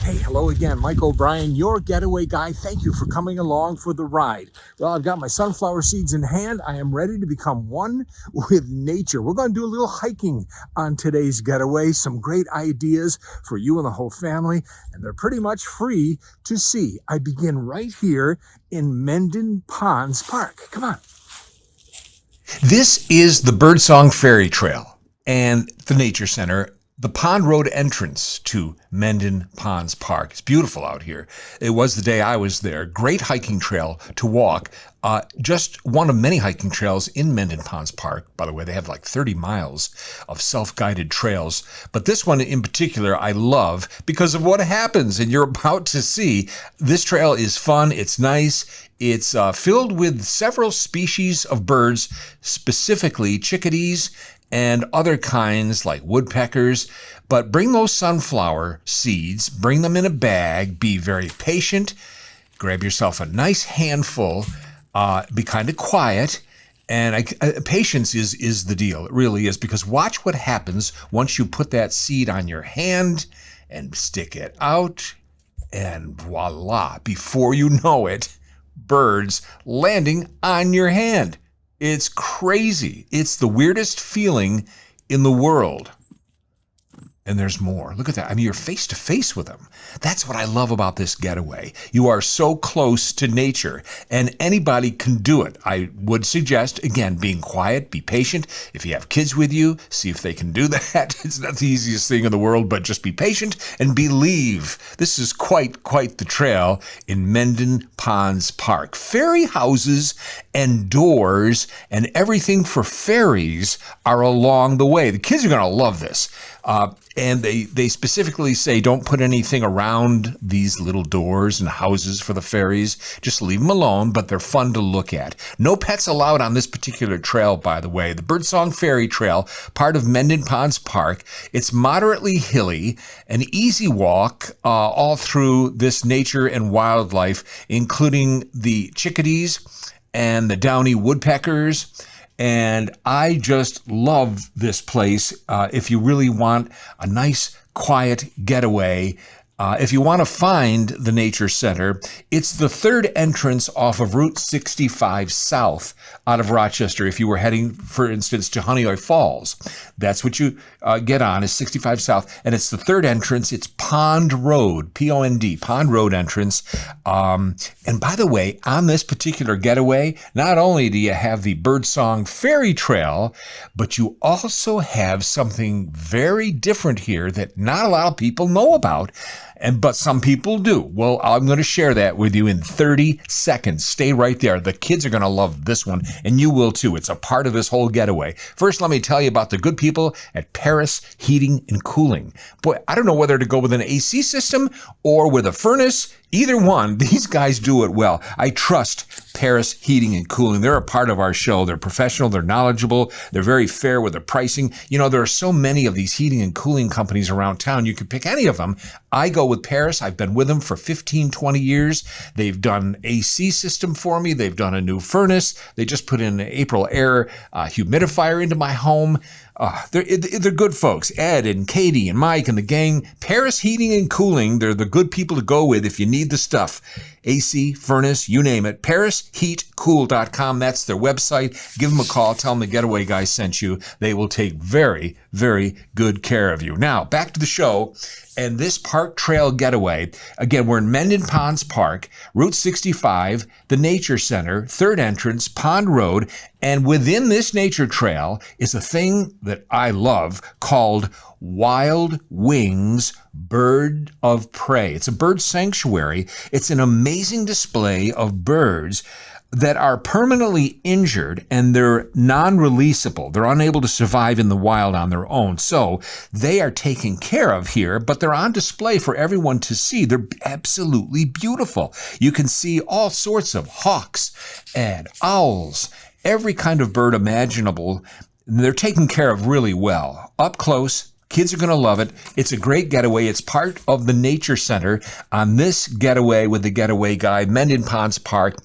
Hey, hello again. Mike O'Brien, your getaway guy. Thank you for coming along for the ride. Well, I've got my sunflower seeds in hand. I am ready to become one with nature. We're going to do a little hiking on today's getaway. Some great ideas for you and the whole family, and they're pretty much free to see. I begin right here in Mendon Ponds Park. Come on. This is the Birdsong Ferry Trail and the Nature Center, the Pond Road entrance to Mendon Ponds Park. It's beautiful out here. It was the day I was there. Great hiking trail to walk. Just one of many hiking trails in Mendon Ponds Park. By the way, they have like 30 miles of self-guided trails. But this one in particular I love because of what happens, and you're about to see. This trail is fun. It's nice. It's filled with several species of birds, specifically chickadees and other kinds like woodpeckers. But bring those sunflower seeds, bring them in a bag, be very patient, grab yourself a nice handful, be kind of quiet, and patience is the deal. It really is, because watch what happens once you put that seed on your hand and stick it out, and voila, before you know it, birds landing on your hand. It's crazy. It's the weirdest feeling in the world. And there's more. Look at that. I mean, you're face to face with them. That's what I love about this getaway. You are so close to nature, and anybody can do it. I would suggest, again, being quiet, be patient. If you have kids with you, see if they can do that. It's not the easiest thing in the world, but just be patient and believe. This is quite the trail in Mendon Ponds Park. Ferry houses and doors and everything for ferries are along the way. The kids are going to love this. And they specifically say don't put anything around these little doors and houses for the ferries. Just leave them alone, but they're fun to look at. No pets allowed on this particular trail, by the way. The Birdsong Ferry Trail, part of Mendon Ponds Park. It's moderately hilly, an easy walk all through this nature and wildlife, including the chickadees and the downy woodpeckers. And I just love this place. If you really want a nice, quiet getaway, if you want to find the Nature Center, it's the third entrance off of Route 65 South out of Rochester. If you were heading, for instance, to Honeoye Falls, that's what you get on, is 65 South. And it's the third entrance. It's Pond Road, P-O-N-D, Pond Road entrance. And by the way, on this particular getaway, not only do you have the Birdsong Ferry Trail, but you also have something very different here that not a lot of people know about. But some people do. Well, I'm going to share that with you in 30 seconds. Stay right there. The kids are going to love this one, and you will too. It's a part of this whole getaway. First, let me tell you about the good people at Paris Heating and Cooling. Boy, I don't know whether to go with an AC system or with a furnace. Either one, these guys do it well. I trust Paris Heating and Cooling. They're a part of our show. They're professional. They're knowledgeable. They're very fair with the pricing. You know, there are so many of these heating and cooling companies around town. You could pick any of them. I go with Paris. I've been with them for 15, 20 years. They've done AC system for me. They've done a new furnace. They just put in an April air humidifier into my home. They're good folks. Ed and Katie and Mike and the gang. Paris Heating and Cooling. They're the good people to go with if you need the stuff. AC, furnace, you name it. ParisHeatCool.com. That's their website. Give them a call. Tell them the Getaway Guy sent you. They will take very, very good care of you. Now, back to the show. And this Park Trail Getaway, again, we're in Mendon Ponds Park, Route 65, the Nature Center, third entrance, Pond Road. And within this nature trail is a thing that I love called Wild Wings Bird of Prey. It's a bird sanctuary. It's an amazing display of birds that are permanently injured and they're non-releasable. They're unable to survive in the wild on their own. So they are taken care of here, but they're on display for everyone to see. They're absolutely beautiful. You can see all sorts of hawks and owls, every kind of bird imaginable. They're taken care of really well. Up close, kids are going to love it. It's a great getaway. It's part of the Nature Center on this getaway with the Getaway Guy, Mendon Ponds Park.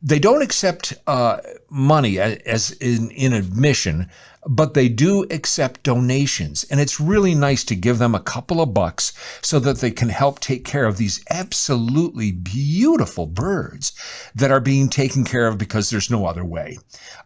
They don't accept money as in admission, but they do accept donations. And it's really nice to give them a couple of bucks so that they can help take care of these absolutely beautiful birds that are being taken care of because there's no other way.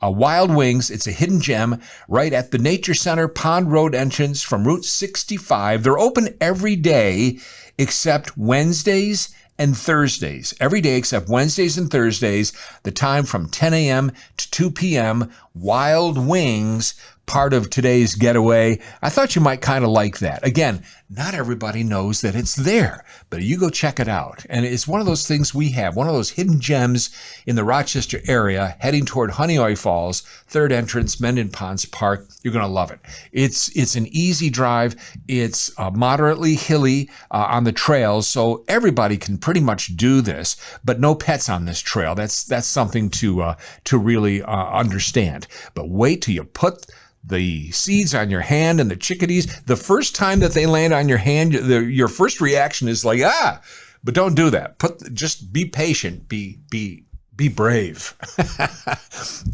Wild Wings, it's a hidden gem right at the Nature Center Pond Road entrance from Route 65. They're open every day except Wednesdays and Thursdays. Every day except Wednesdays and Thursdays, the time from 10 a.m. to 2 p.m. Wild Wings, part of today's getaway. I thought you might kind of like that. Again, not everybody knows that it's there, but you go check it out. And it's one of those things we have, one of those hidden gems in the Rochester area, heading toward Honeoye Falls, third entrance, Mendon Ponds Park. You're going to love it. It's an easy drive. It's moderately hilly on the trails, so everybody can pretty much do this, but no pets on this trail. That's something to really understand. But wait till you put the seeds on your hand and the chickadees. The first time that they land on your hand, your first reaction is like, but don't do that. Just be patient, be brave.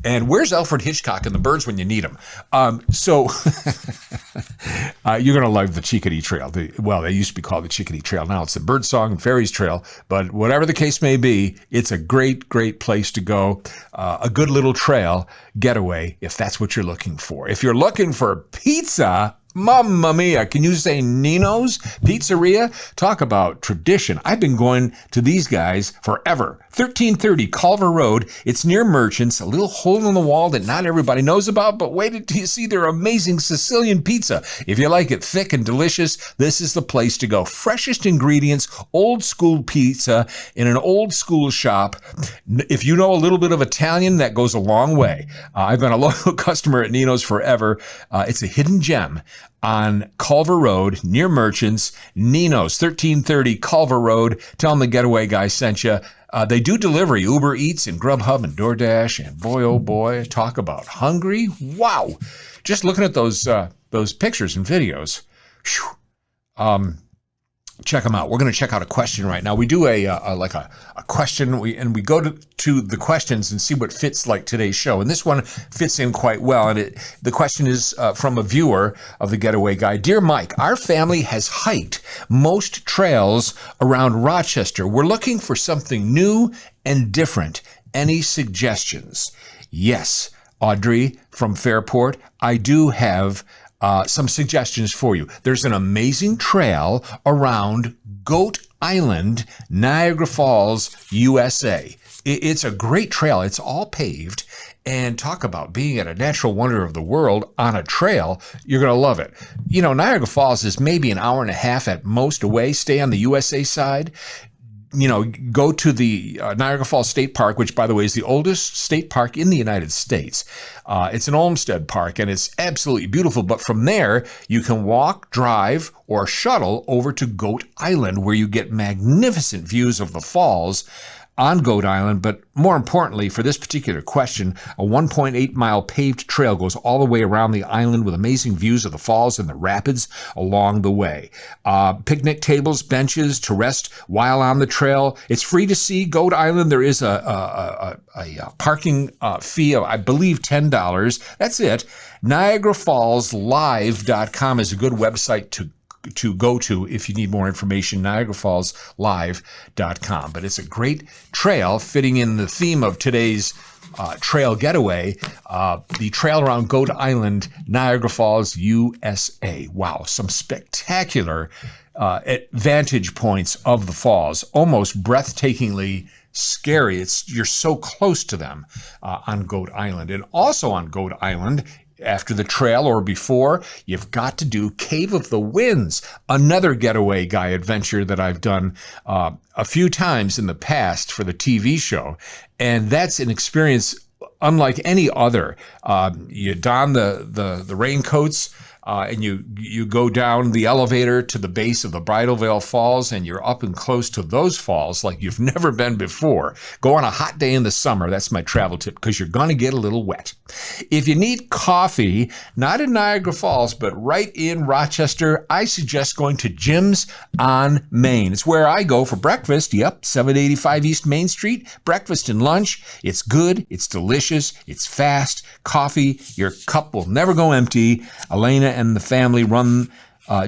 And where's Alfred Hitchcock and the birds when you need them? So you're going to love the Chickadee Trail. They used to be called the Chickadee Trail. Now it's the Birdsong and Fairies Trail. But whatever the case may be, it's a great, great place to go. A good little trail getaway if that's what you're looking for. If you're looking for pizza, Mamma mia, can you say Nino's Pizzeria? Talk about tradition. I've been going to these guys forever. 1330 Culver Road. It's near Merchants, a little hole in the wall that not everybody knows about, but wait until you see their amazing Sicilian pizza. If you like it thick and delicious, this is the place to go. Freshest ingredients, old school pizza in an old school shop. If you know a little bit of Italian, that goes a long way. I've been a loyal customer at Nino's forever. It's a hidden gem on Culver Road near Merchants. Nino's, 1330 Culver Road. Tell them the Getaway Guy sent you. They do delivery, Uber Eats and Grubhub and DoorDash, and boy, oh boy, talk about hungry. Wow. Just looking at those pictures and videos. Whew. Check them out. We're going to check out a question right now. We do a question, we go to the questions and see what fits like today's show. And this one fits in quite well. And the question is from a viewer of the Getaway Guy. Dear Mike, our family has hiked most trails around Rochester. We're looking for something new and different. Any suggestions? Yes, Audrey from Fairport, I do have some suggestions for you. There's an amazing trail around Goat Island, Niagara Falls, USA. It's a great trail. It's all paved. And talk about being at a natural wonder of the world on a trail. You're going to love it. You know, Niagara Falls is maybe an hour and a half at most away. Stay on the USA side. You know, go to the Niagara Falls State Park, which, by the way, is the oldest state park in the United States. It's an Olmsted Park, and it's absolutely beautiful. But from there, you can walk, drive, or shuttle over to Goat Island, where you get magnificent views of the falls on Goat Island. But more importantly, for this particular question, a 1.8-mile paved trail goes all the way around the island with amazing views of the falls and the rapids along the way. Picnic tables, benches to rest while on the trail. It's free to see Goat Island. There is a parking fee of, I believe, $10. That's it. NiagaraFallsLive.com is a good website to go to if you need more information, NiagaraFallsLive.com. But it's a great trail fitting in the theme of today's trail getaway, the trail around Goat Island, Niagara Falls, USA. Wow, some spectacular vantage points of the falls, almost breathtakingly scary. You're so close to them on Goat Island. And also on Goat Island, after the trail or before, you've got to do Cave of the Winds, another Getaway Guy adventure that I've done a few times in the past for the TV show. And that's an experience unlike any other. You don the raincoats, and you go down the elevator to the base of the Bridal Veil Falls, and you're up and close to those falls like you've never been before. Go on a hot day in the summer. That's my travel tip, because you're going to get a little wet. If you need coffee, not in Niagara Falls, but right in Rochester, I suggest going to Jim's on Main. It's where I go for breakfast. Yep, 785 East Main Street, breakfast and lunch. It's good, it's delicious, it's fast. Coffee, your cup will never go empty. Elena and the family run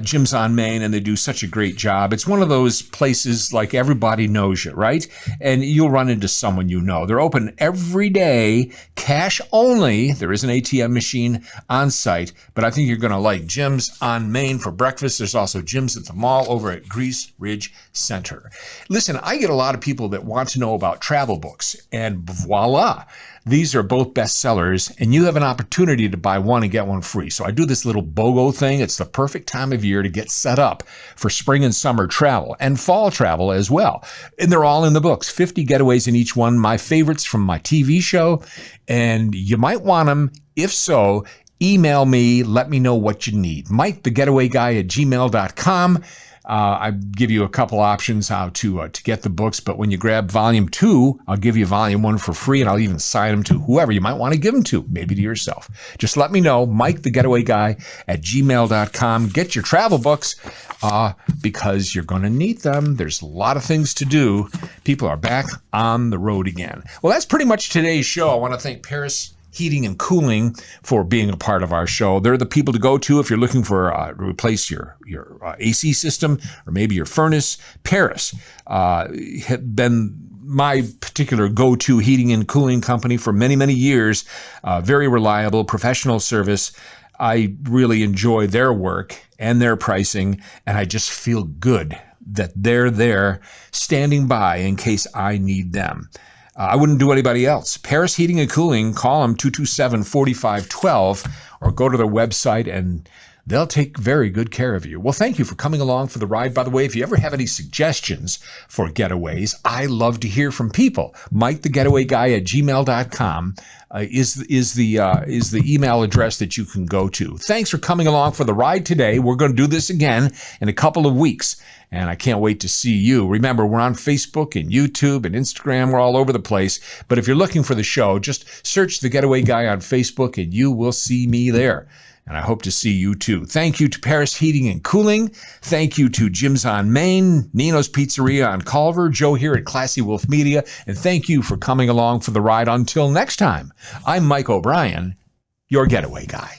Jim's on Main, and they do such a great job. It's one of those places like everybody knows you, right? And you'll run into someone you know. They're open every day, cash only. There is an ATM machine on site, but I think you're going to like Jim's on Main for breakfast. There's also Jim's at the mall over at Grease Ridge Center. Listen, I get a lot of people that want to know about travel books, and voila, these are both bestsellers, and you have an opportunity to buy one and get one free. So I do this little BOGO thing. It's the perfect time of year to get set up for spring and summer travel and fall travel as well. And they're all in the books, 50 getaways in each one, my favorites from my TV show. And you might want them. If so, email me. Let me know what you need. Mike, the Getaway Guy at gmail.com. I give you a couple options how to get the books, but when you grab volume 2, I'll give you volume 1 for free, and I'll even sign them to whoever you might want to give them to, maybe to yourself. Just let me know, Mike the Getaway Guy at gmail.com. Get your travel books because you're going to need them. There's a lot of things to do. People are back on the road again. Well, that's pretty much today's show. I want to thank Paris Heating and Cooling for being a part of our show. They're the people to go to if you're looking for to replace your AC system or maybe your furnace. Paris have been my particular go-to heating and cooling company for many, many years. Very reliable, professional service. I really enjoy their work and their pricing, and I just feel good that they're there standing by in case I need them. I wouldn't do anybody else. Paris Heating and Cooling, call them 227-4512 or go to their website and they'll take very good care of you. Well, thank you for coming along for the ride. By the way, if you ever have any suggestions for getaways, I love to hear from people. Mike the Getaway Guy at gmail.com is the email address that you can go to. Thanks for coming along for the ride today. We're going to do this again in a couple of weeks, and I can't wait to see you. Remember, we're on Facebook and YouTube and Instagram. We're all over the place. But if you're looking for the show, just search The Getaway Guy on Facebook, and you will see me there. And I hope to see you too. Thank you to Paris Heating and Cooling. Thank you to Jim's on Main, Nino's Pizzeria on Culver, Joe here at Classy Wolf Media. And thank you for coming along for the ride. Until next time, I'm Mike O'Brien, your Getaway Guy.